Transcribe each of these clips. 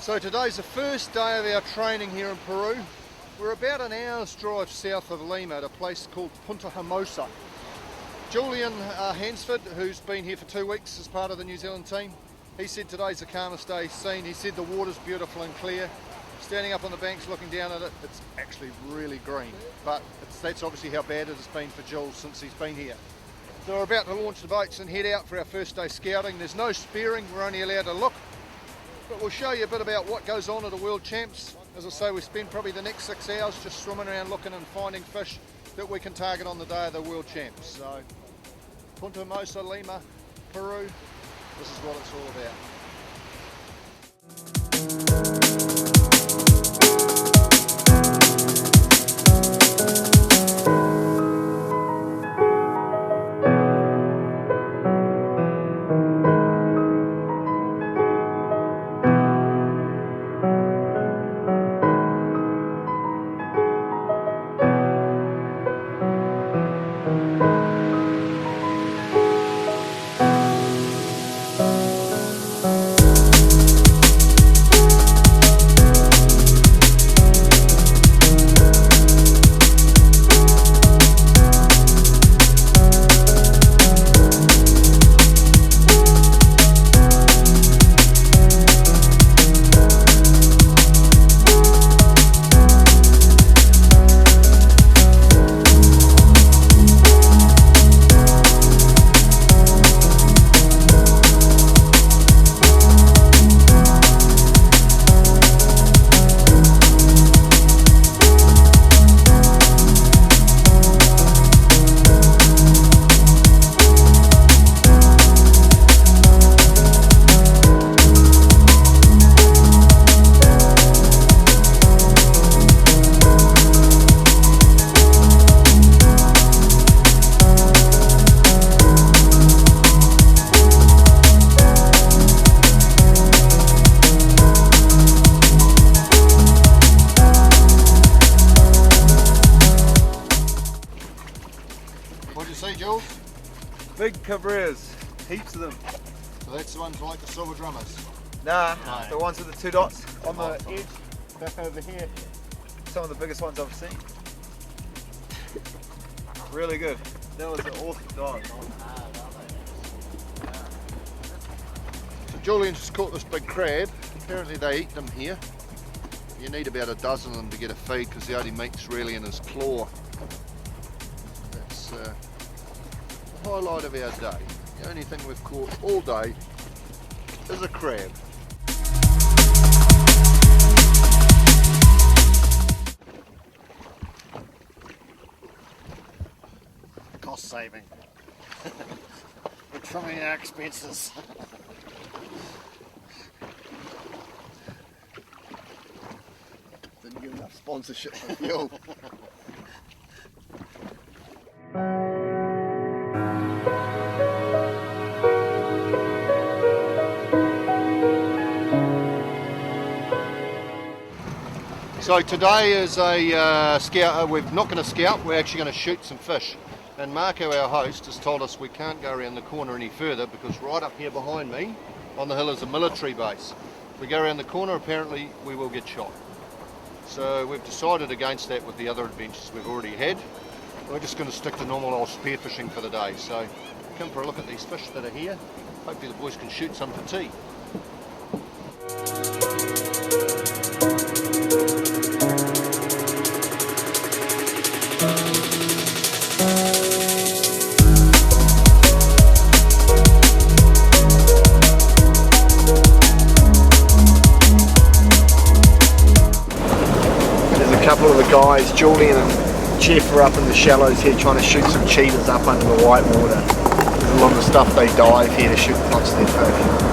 So today's the first day of our training here in Peru. We're about an hour's drive south of Lima at a place called Punta Hermosa. Julian Hansford, who's been here for 2 weeks as part of the New Zealand team, he said today's the calmest day he's seen. He said the water's beautiful and clear. Standing up on the banks looking down at it, it's actually really green. But that's obviously how bad it has been for Jules since he's been here. So we're about to launch the boats and head out for our first day scouting. There's no spearing, we're only allowed to look. But we'll show you a bit about what goes on at the World Champs. As I say, we spend probably the next 6 hours just swimming around looking and finding fish that we can target on the day of the World Champs. So, Punta Hermosa, Lima, Peru, this is what it's all about. Big cabreras, heaps of them. So that's the ones like the silver drummers? Nah, No. the ones with the 2 dots on the edge, back over here. Some of the biggest ones I've seen. Really good. That was an awesome dive. So Julian just caught this big crab. Apparently they eat them here. You need about a dozen of them to get a feed because the only meat's really in his claw. That's the highlight of our day. The only thing we've caught all day is a crab. Cost saving. We're trimming our expenses. Didn't get enough sponsorship for fuel. So today is a scout. We're not going to scout, we're actually going to shoot some fish. And Marco, our host, has told us we can't go around the corner any further because right up here behind me on the hill is a military base. If we go around the corner, apparently we will get shot. So we've decided against that with the other adventures we've already had. We're just going to stick to normal old spearfishing for the day. So come for a look at these fish that are here. Hopefully the boys can shoot some for tea. A couple of the guys, Julian and Geoff, are up in the shallows here trying to shoot some cheetahs up under the white water. There's a lot of stuff they dive here to shoot lots of their fish.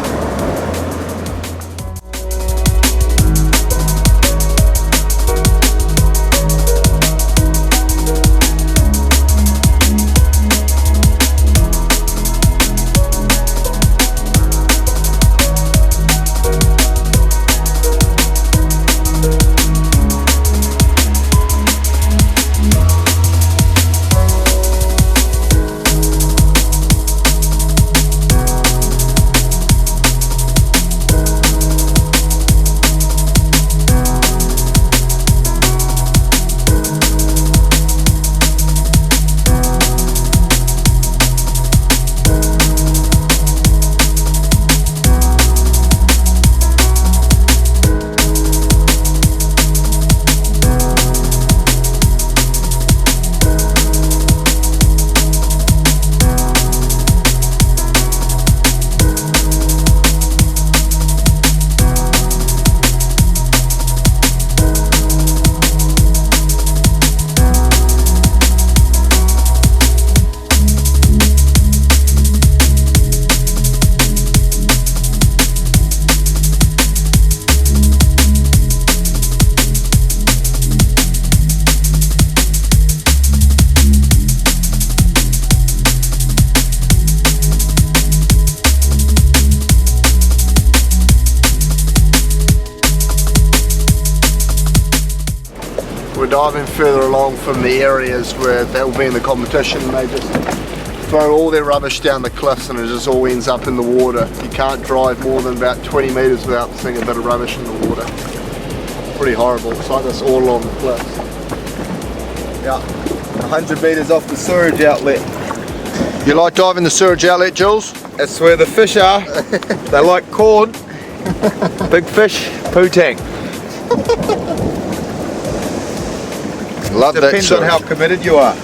We're diving further along from the areas where they'll be in the competition, and they just throw all their rubbish down the cliffs and it just all ends up in the water. You can't drive more than about 20 metres without seeing a bit of rubbish in the water. Pretty horrible. It's like this all along the cliffs. Yeah, 100 metres off the sewage outlet. You like diving the sewage outlet, Jules? That's where the fish are. They like corn. Big fish, poo tank. Love that Depends on sewage. how committed you are.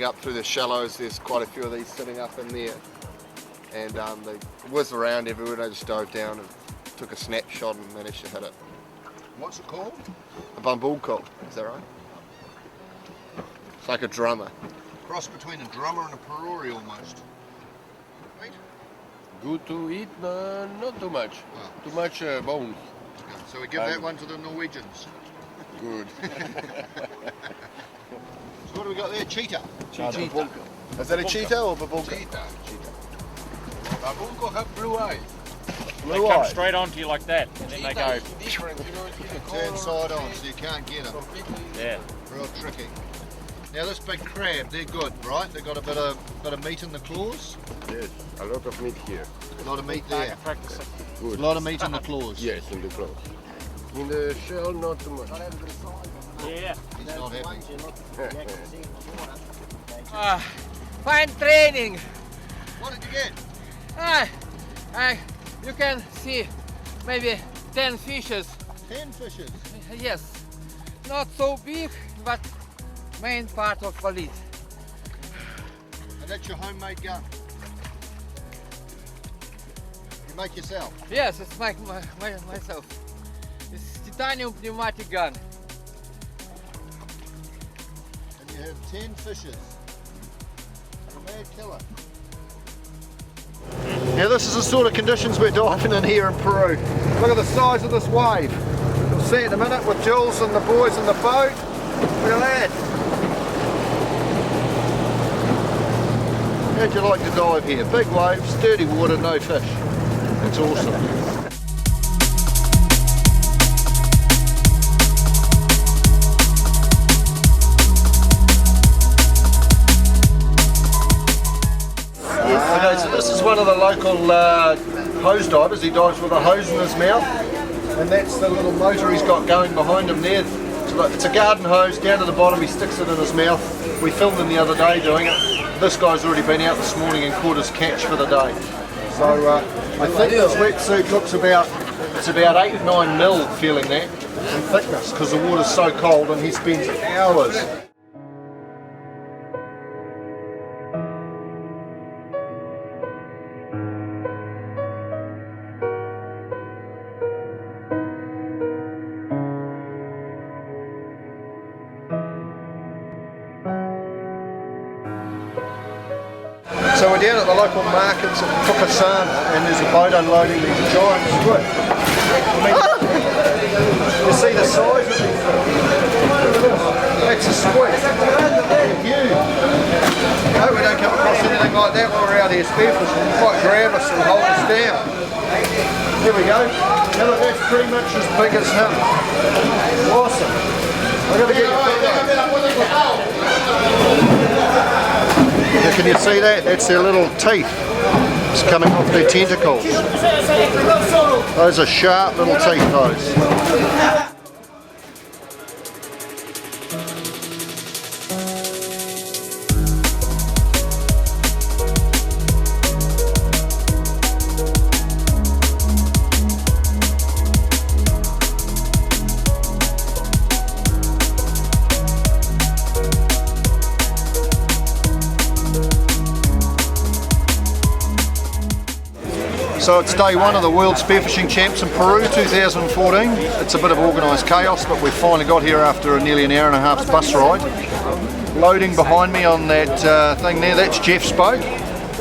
Up through the shallows, there's quite a few of these sitting up in there, and they whiz around everywhere, and I just dove down and took a snapshot and managed to hit it. What's it called? A bumbuco, is that right? It's like a drummer. Cross between a drummer and a Peruri almost. Right? Good to eat, not too much. Well. Too much bones. So we give that one to the Norwegians. Good. So what do we got there? Cheetah. Cheetah. Is that a cheetah or babunka? Cheetah. Babunco have blue eyes. They come straight onto you like that, and then they go. Different, you know, Turn side on so you can't get them. Yeah. Real tricky. Now this big crab, they're good, right? They've got a bit of meat in the claws. Yes, a lot of meat here. A lot of meat there. Practice. A lot of meat in the claws. Yes, in the claws. In the shell, not too much. Yeah. He's not happy. Fine training. What did you get? You can see maybe 10 fishes. 10 fishes. Yes, not so big, but main part of valise. And that's your homemade gun? You make yourself? Yes, it's myself. It's titanium pneumatic gun. And you have 10 fishes. A mad killer. Now this is the sort of conditions we're diving in here in Peru. Look at the size of this wave. You'll see it in a minute with Jules and the boys in the boat. Look at that. How'd you like to dive here? Big waves, dirty water, no fish. It's awesome. Okay, so this is one of the local hose divers. He dives with a hose in his mouth, and that's the little motor he's got going behind him there. It's a garden hose down to the bottom. He sticks it in his mouth. We filmed him the other day doing it. This guy's already been out this morning and caught his catch for the day. So I think this wetsuit looks about 8-9 mil feeling that in thickness because the water's so cold and he spends hours. So we're down at the local markets at Pukasana and there's a boat unloading these giant squid. I mean, You see the size of these things? That's a squid. They're huge. I hope we don't come across anything like that while we're out here spearfishing. It might grab us and hold us down. There we go. Now look, that's pretty much as big as him. Awesome. I've got to get your finger. Now, can you see that? That's their little teeth. It's coming off their tentacles. Those are sharp little teeth, those. So it's day one of the World Spearfishing Champs in Peru 2014. It's a bit of organised chaos, but we've finally got here after nearly an hour and a half's bus ride. Loading behind me on that thing there, that's Geoff's boat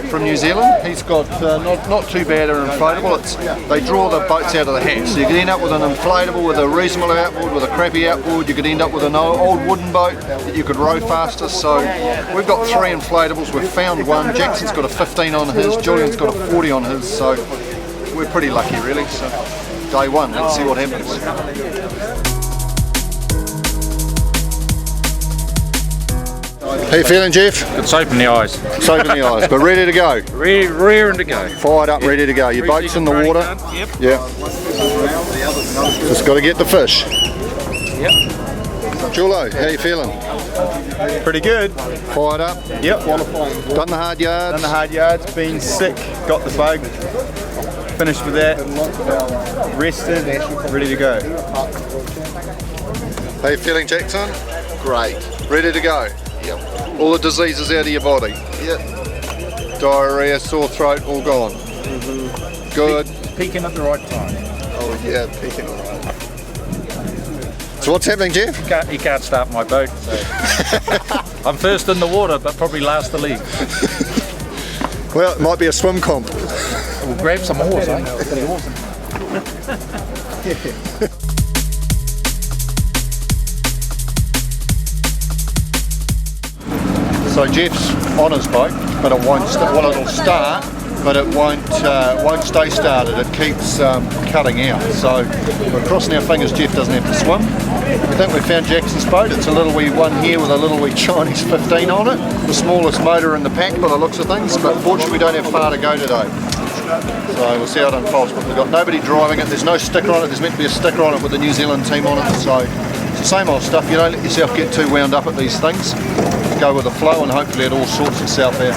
from New Zealand. He's got not too bad an inflatable. They draw the boats out of the hat, so you could end up with an inflatable with a reasonable outboard, with a crappy outboard. You could end up with an old wooden boat that you could row faster. So we've got 3 inflatables. We've found one. Jackson's got a 15 on his. Julian's got a 40 on his. So we're pretty lucky, really. So day one. Let's see what happens. How you feeling, Geoff? It's open the eyes. It's open the eyes, but ready to go. Rearing to go. Fired up, ready to go. Your boat's in the water. Yep. Yeah. Just got to get the fish. Yep. Julo, how you feeling? Pretty good. Fired up. Yep. Done the hard yards. Done the hard yards, been sick, got the bug, finished with that, rested, ready to go. How you feeling, Jackson? Great. Ready to go. Yep. All the diseases out of your body. Yep. Diarrhea, sore throat, all gone. Good. Peaking at the right time. Oh yeah, peeking alright. So what's happening, Geoff? He can't start my boat. So. I'm first in the water, but probably last to leave. Well, it might be a swim comp. We'll grab some oars, eh? Pretty awesome. So Geoff's on his boat, but it won't. Well, it'll start, but it won't stay started. It keeps cutting out. So we're crossing our fingers Geoff doesn't have to swim. I think we found Jackson's boat. It's a little wee one here with a little wee Chinese 15 on it. The smallest motor in the pack by the looks of things, but fortunately we don't have far to go today. So we'll see how it unfolds. But we've got nobody driving it. There's no sticker on it. There's meant to be a sticker on it with the New Zealand team on it. So it's the same old stuff. You don't let yourself get too wound up at these things. Go with the flow and hopefully it all sorts itself out.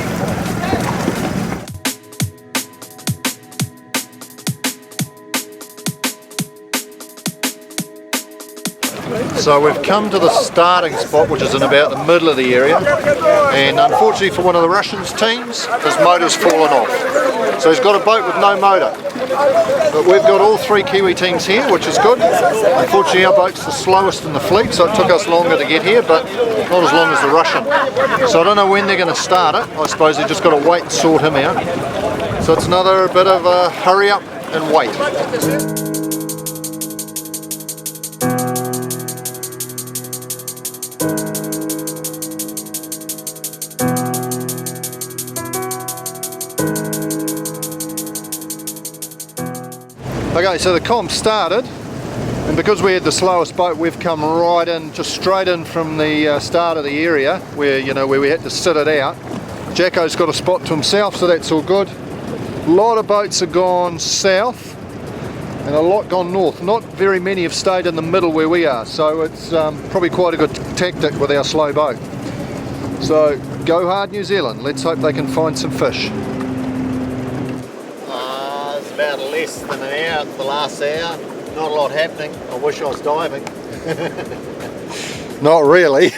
So we've come to the starting spot, which is in about the middle of the area, and unfortunately for one of the Russians' teams, his motor's fallen off. So he's got a boat with no motor. But we've got all 3 Kiwi teams here, which is good. Unfortunately our boat's the slowest in the fleet, so it took us longer to get here, but not as long as the Russian. So I don't know when they're going to start it. I suppose they've just got to wait and sort him out. So it's another bit of a hurry up and wait. Okay, so the comp started, and because we had the slowest boat, we've come right in, just straight in from the start of the area where where we had to sit it out. Jacko's got a spot to himself, so that's all good. A lot of boats have gone south and a lot gone north. Not very many have stayed in the middle where we are, so it's probably quite a good tactic with our slow boat. So go hard New Zealand, let's hope they can find some fish. About less than an hour, the last hour. Not a lot happening. I wish I was diving. Not really.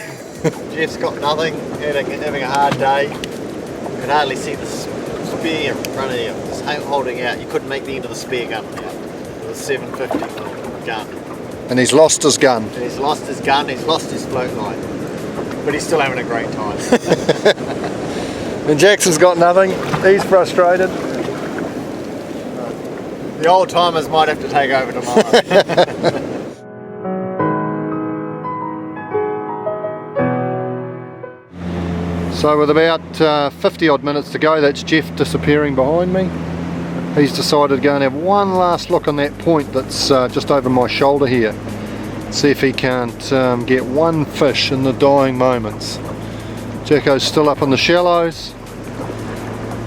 Geoff's got nothing, having a hard day. You can hardly see the spear in front of you. Just holding out. You couldn't make the end of the spear gun out. It was 750 gun. And he's lost his gun. And he's lost his gun, he's lost his float line. But he's still having a great time. And Jackson's got nothing. He's frustrated. The old timers might have to take over tomorrow. So with about 50 odd minutes to go, that's Geoff disappearing behind me. He's decided to go and have one last look on that point that's just over my shoulder here. See if he can't get one fish in the dying moments. Jacko's still up in the shallows.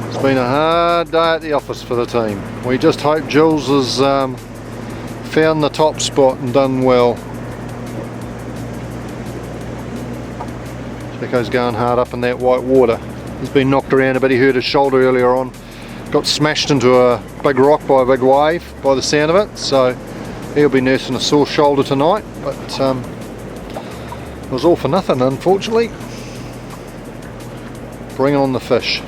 It's been a hard day at the office for the team. We just hope Jules has found the top spot and done well. Jacko's going hard up in that white water. He's been knocked around a bit. He hurt his shoulder earlier on. Got smashed into a big rock by a big wave by the sound of it. So he'll be nursing a sore shoulder tonight. But it was all for nothing, unfortunately. Bring on the fish.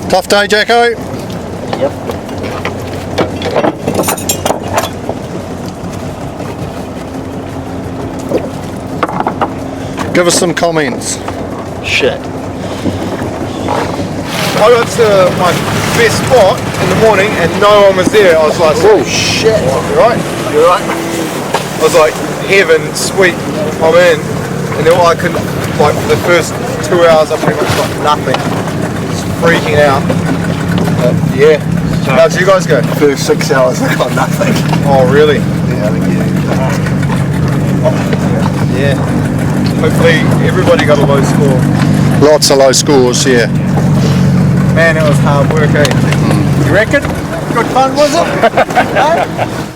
Tough day, Jacko? Yep. Give us some comments. Shit. I got to my best spot in the morning and no one was there. I was like, oh shit. You right? You're right. I was like, heaven, sweet, I'm in. And then I couldn't, like for the first 2 hours I pretty much got nothing. Just freaking out. Yeah. How'd you guys go? First 6 hours I got nothing. Oh really? Yeah, I think Yeah. Hopefully everybody got a low score. Lots of low scores, yeah. Man, it was hard work, eh? You reckon? Good fun, was it?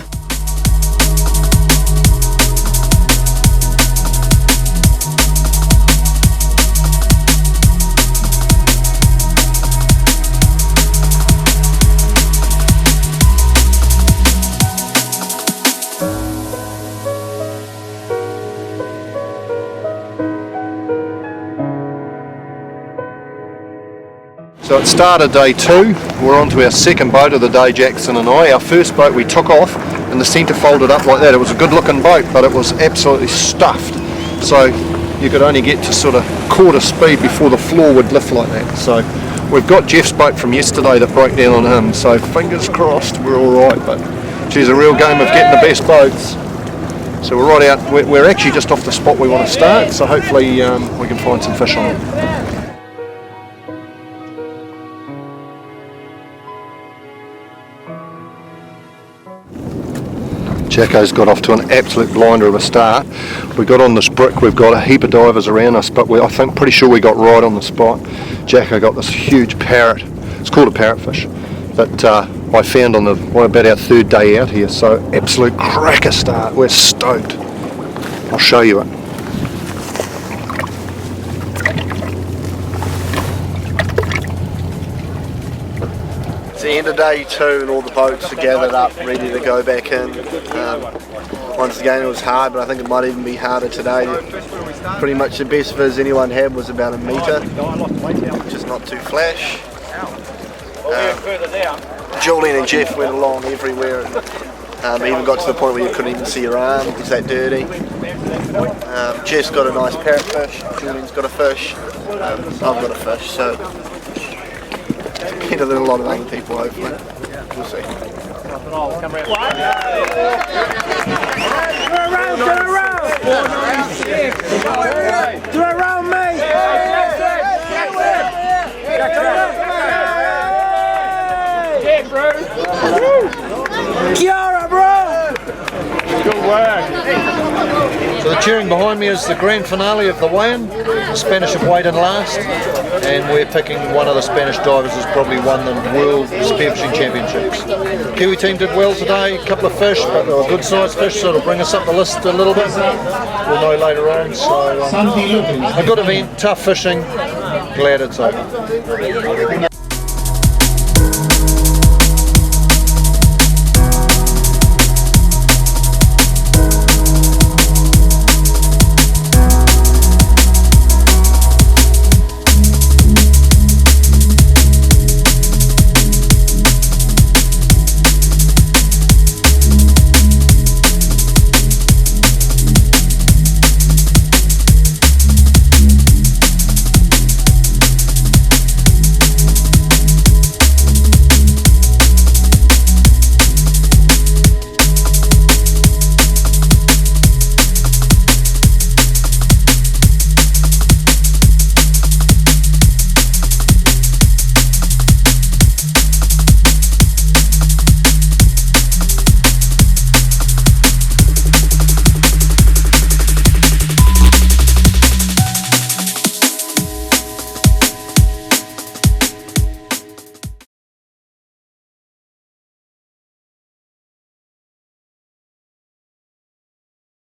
So it started day 2, we're on to our second boat of the day, Jackson and I. Our first boat we took off and the centre folded up like that. It was a good looking boat, but it was absolutely stuffed. So you could only get to sort of quarter speed before the floor would lift like that. So we've got Geoff's boat from yesterday that broke down on him, so fingers crossed we're alright, but geez, a real game of getting the best boats. So we're right out, we're actually just off the spot we want to start, so hopefully we can find some fish on it. Jacko's got off to an absolute blinder of a start. We got on this brick, we've got a heap of divers around us, but I think pretty sure we got right on the spot. Jacko got this huge parrot, it's called a parrotfish, that I found on about our third day out here, so absolute cracker start, we're stoked. I'll show you it. It's the end of day 2 and all the boats are gathered up, ready to go back in. Once again it was hard, but I think it might even be harder today. Pretty much the best viz anyone had was about a metre, which is not too flash. Julian and Geoff went along everywhere and even got to the point where you couldn't even see your arm, it's that dirty. Geoff's got a nice parrotfish, Julian's got a fish, I've got a fish, so better than a lot of other people, hopefully. We'll see. Do it around me! Kiara, bro! Good work. So the cheering behind me is the grand finale of the weigh-in. The Spanish have weighed in last, and we're picking one of the Spanish divers who's probably won the World Spearfishing Championships. Kiwi team did well today, a couple of fish, but they were good sized fish, so it'll bring us up the list a little bit. We'll know later on. So a good event, tough fishing, glad it's over.